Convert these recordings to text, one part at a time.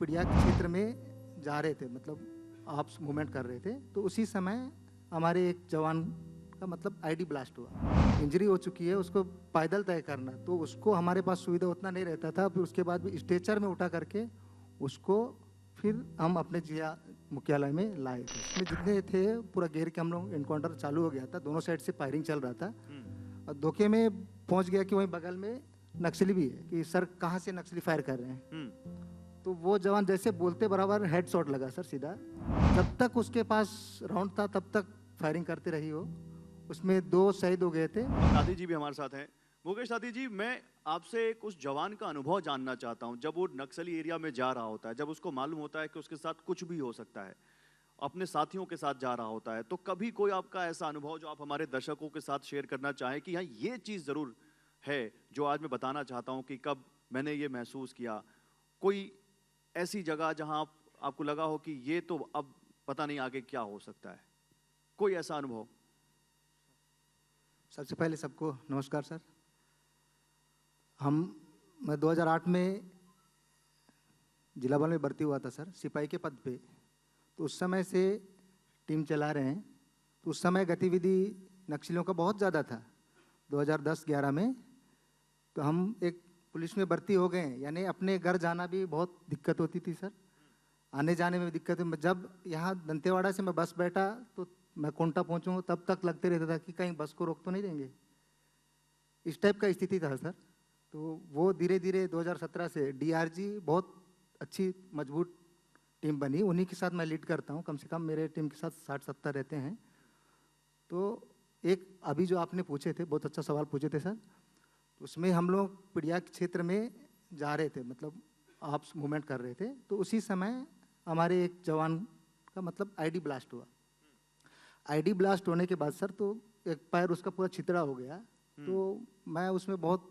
पिड़िया के क्षेत्र में जा रहे थे, मतलब आपस मूवमेंट कर रहे थे, तो उसी समय हमारे एक जवान का मतलब आईडी ब्लास्ट हुआ। इंजरी हो चुकी है, उसको पैदल तय करना, तो उसको हमारे पास सुविधा उतना नहीं रहता था। फिर उसके बाद भी स्ट्रेचर में उठा करके उसको फिर हम अपने जिला मुख्यालय में लाए थे। उसमें जितने थे पूरा घेर के हम लोग एनकाउंटर चालू हो गया था, दोनों साइड से फायरिंग चल रहा था। और धोखे में पहुंच गया कि वहीं बगल में नक्सली भी है, कि सर कहाँ से नक्सली फायर कर रहे हैं। तो वो जवान जैसे बोलते बराबर हेड शॉट लगा सर सीधा। जब तक उसके पास राउंड था तब तक फायरिंग करते रही हो। उसमें 2 शहीद हो गए थे। दादी जी भी हमारे साथ हैं। मुकेश दादी जी, मैं आपसे एक उस जवान का अनुभव जानना चाहता हूं, जब वो नक्सली एरिया में जा रहा होता है, जब उसको मालूम होता है कि उसके साथ कुछ भी हो सकता है, अपने साथियों के साथ जा रहा होता है, तो कभी कोई आपका ऐसा अनुभव जो आप हमारे दर्शकों के साथ शेयर करना चाहें कि हाँ ये चीज़ ज़रूर है जो आज मैं बताना चाहता हूं कि कब मैंने ये महसूस किया। कोई ऐसी जगह जहां आपको लगा हो कि ये तो अब पता नहीं आगे क्या हो सकता है, कोई ऐसा अनुभव? सबसे पहले सबको नमस्कार सर। मैं 2008 में जिला बल में भर्ती हुआ था सर, सिपाही के पद पे। तो उस समय से टीम चला रहे हैं। तो उस समय गतिविधि नक्सलियों का बहुत ज़्यादा था 2010-11 में। तो हम एक पुलिस में भर्ती हो गए, यानी अपने घर जाना भी बहुत दिक्कत होती थी सर, आने जाने में भी दिक्कत है। जब यहाँ दंतेवाड़ा से मैं बस बैठा तो मैं कोंटा पहुँचूँ तब तक लगते रहता था कि कहीं बस को रोक तो नहीं देंगे। इस टाइप का स्थिति था सर। तो वो धीरे धीरे 2017 से डीआरजी बहुत अच्छी मजबूत टीम बनी, उन्हीं के साथ मैं लीड करता हूँ। कम से कम मेरे टीम के साथ 60-70 रहते हैं। तो एक अभी जो आपने पूछे थे, बहुत अच्छा सवाल पूछे थे सर। उसमें हम लोग पिड़िया के क्षेत्र में जा रहे थे, मतलब आपस मूवमेंट कर रहे थे, तो उसी समय हमारे एक जवान का मतलब आईडी ब्लास्ट हुआ। आईडी ब्लास्ट होने के बाद सर तो एक पैर उसका पूरा छितरा हो गया। तो मैं उसमें बहुत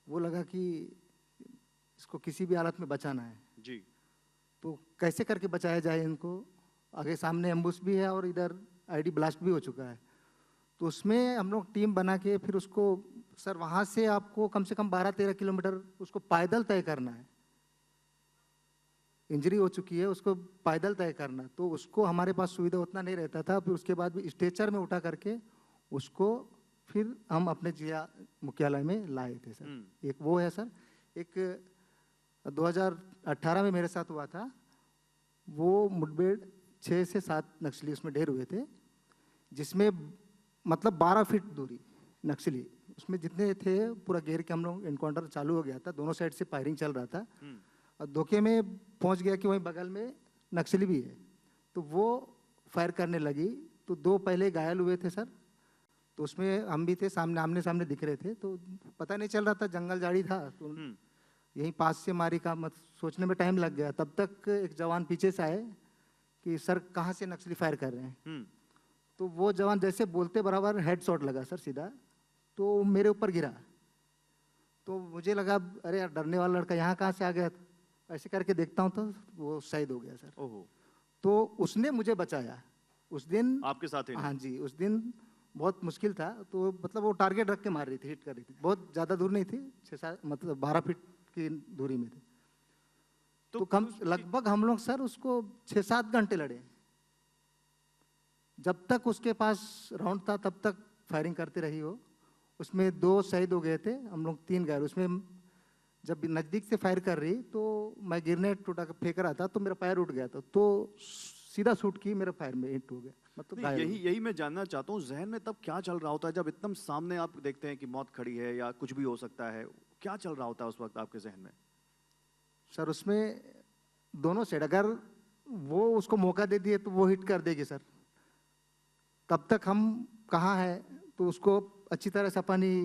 वो लगा कि इसको किसी भी हालत में बचाना है जी। तो कैसे करके बचाया जाए इनको। आगे सामने एम्बुश भी है और इधर आईडी ब्लास्ट भी हो चुका है। तो उसमें हम लोग टीम बना के फिर उसको सर वहाँ से आपको कम से कम 12-13 किलोमीटर उसको पैदल तय करना है। इंजरी हो चुकी है, उसको पैदल तय करना, तो उसको हमारे पास सुविधा उतना नहीं रहता था। फिर उसके बाद भी स्ट्रेचर में उठा करके उसको फिर हम अपने जिला मुख्यालय में लाए थे सर। एक वो है सर। एक 2018 में मेरे साथ हुआ था, वो मुठभेड़ 6 से 7 नक्सली उसमें ढेर हुए थे, जिसमें मतलब 12 फीट दूरी नक्सली उसमें जितने थे पूरा घेर के हम लोग एनकाउंटर चालू हो गया था, दोनों साइड से फायरिंग चल रहा था। और धोखे में पहुंच गया कि वहीं बगल में नक्सली भी है, तो वो फायर करने लगी। तो 2 पहले घायल हुए थे सर। तो उसमें हम भी थे, सामने आमने सामने दिख रहे थे, तो पता नहीं चल रहा था, जंगल झाड़ी था, तो यहीं पास से मारी का मत सोचने में टाइम लग गया। तब तक एक जवान पीछे से आए कि सर कहाँ से नक्सली फायर कर रहे हैं। तो वो जवान जैसे बोलते बराबर हेड शॉट लगा सर सीधा, तो मेरे ऊपर गिरा। तो मुझे लगा अरे यार डरने वाला लड़का यहाँ कहाँ से आ गया। ऐसे करके देखता हूँ तो वो शहीद हो गया सर। ओहो। तो उसने मुझे बचाया उस दिन। आपके साथ ही? हाँ जी, उस दिन बहुत मुश्किल था। तो मतलब वो टारगेट रख के मार रही थी, हिट कर रही थी, बहुत ज़्यादा दूर नहीं थी, 6-7 मतलब 12 फीट की दूरी में थी। तो कम लगभग हम लोग सर उसको 6-7 घंटे लड़े। जब तक उसके पास राउंड था तब तक फायरिंग करते रही हो। उसमें 2 शहीद हो गए थे, हम लोग 3 घायल। उसमें जब नज़दीक से फायर कर रही तो मैं गिरने टूटा फेंक रहा था, तो मेरा पैर उठ गया था, तो सीधा शूट की मेरे पैर में हिट हो गया, मतलब यही मैं जानना चाहता हूँ, जहन में तब क्या चल रहा होता है जब एकदम सामने आप देखते हैं कि मौत खड़ी है या कुछ भी हो सकता है? क्या चल रहा होता है उस वक्त आपके जहन में? सर उसमें दोनों साइड, अगर वो उसको मौका दे दिए तो वो हिट कर देगी सर। तब तक हम कहाँ है तो उसको अच्छी तरह से अपन ही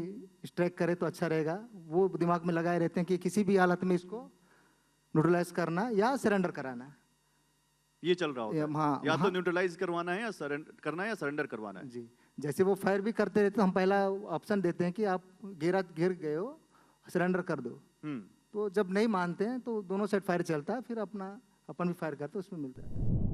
स्ट्राइक करे तो अच्छा रहेगा। वो दिमाग में लगाए रहते हैं कि किसी भी हालत में इसको न्यूट्रलाइज करना या सरेंडर कराना। ये चल रहा होता है। हाँ, या तो न्यूट्रलाइज करवाना है या करना है या सरेंडर करवाना है। जी, जैसे वो फायर भी करते रहते हम पहला ऑप्शन देते हैं कि आप घिर गए हो, सरेंडर कर दो। तो जब नहीं मानते हैं तो दोनों साइड फायर चलता है, फिर अपन भी फायर करते हैं, उसमें मिलता है।